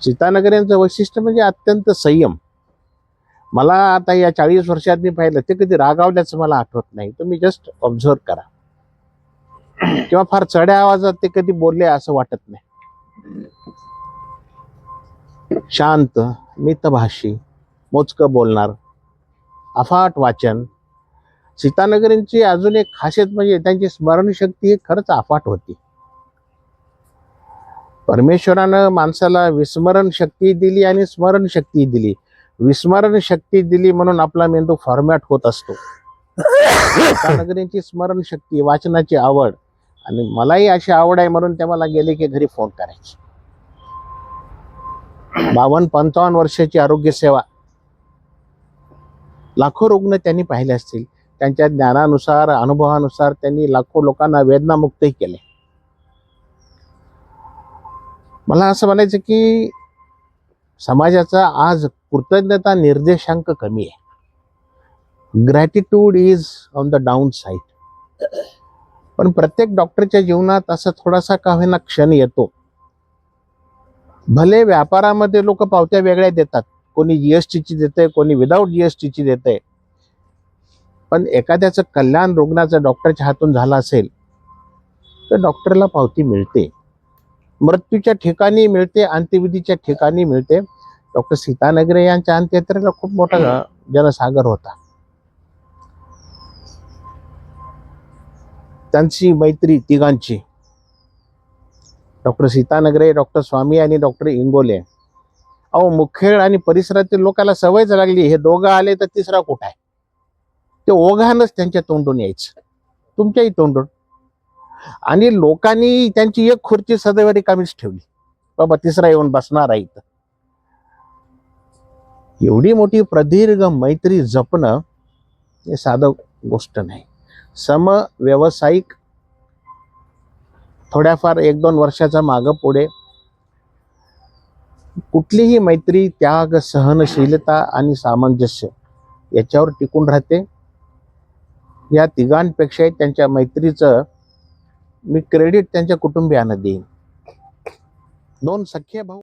सीतानगर यांचं वैशिष्ट्य म्हणजे अत्यंत संयम. मला आता या 40 वर्षात मी पाहिलं ते कधी रागावल्याचं मला आठवत नाही. तुम्ही जस्ट ऑब्झर्व करा. किंवा फार चढ्या आवाजात ते कधी बोलले असं वाटत नाही. शांत, मितभाषी, मोजकं बोलणार, अफाट वाचन. सीतानगरींची अजून एक खासियत म्हणजे त्यांची स्मरणशक्ती ही खरंच अफाट होती. परमेश्वरानं माणसाला विस्मरण शक्ती दिली आणि स्मरण शक्ती दिली. विस्मरण शक्ती दिली म्हणून आपला मेंदू फॉर्मॅट होत असतो. सीतानगरींची स्मरण शक्ती, वाचनाची आवड, आणि मलाही अशी आवड आहे म्हणून ते मला गेले की घरी फोन करायचे. 52-55 वर्षाची आरोग्य सेवा, लाखो रुग्ण त्यांनी पाहिले असतील. त्यांच्या ज्ञानानुसार, अनुभवानुसार त्यांनी लाखो लोकांना वेदनामुक्तही केले. मला असं म्हणायचं की समाजाचा आज कृतज्ञता निर्देशांक कमी आहे. Gratitude is on the down side. पण प्रत्येक डॉक्टरच्या जीवनात असा थोडासा का होईना क्षण येतो. भले व्यापारामध्ये लोक पावत्या वेगळ्या देतात, कोणी जीएसटीची देते, कोणी विदाऊट जीएसटीची देते, पण एखाद्याचं कल्याण रुग्णाचं डॉक्टरच्या हातून झालं असेल तर डॉक्टरला पावती मिळते. मृत्यूच्या ठिकाणी मिळते, अंत्यविधीच्या ठिकाणी मिळते. डॉक्टर सीतानगरे यांच्या अंत्ययात्रेला खूप मोठा जनसागर होता. त्यांची मैत्री तिघांची, डॉक्टर सीतानगरे, डॉक्टर स्वामी आणि डॉक्टर इंगोले. मुखेड आणि परिसरातील लोकांना सवयच लागली, हे दोघं आले तर तिसरा कुठं आहे. ते ओघानच त्यांच्या तोंडून यायचं, तुमच्याही तोंडून. आणि लोकांनी त्यांची एक खुर्ची सदैव रिकामीच ठेवली, बाबा तिसरा येऊन बसणार आहे इथं. एवढी मोठी प्रदीर्घ मैत्री जपणं हे साधं गोष्ट नाही. समव्यावसायिक, थोड्याफार 1-2 वर्षाचा मागं पुढे, कुठलीही मैत्री त्याग, सहनशीलता आणि सामंजस्य याच्यावर टिकून राहते. या तिघांपेक्षा त्यांच्या मैत्रीचं मी क्रेडिट त्यांच्या कुटुंबियांना देईन. 2 सख्खे भाऊ.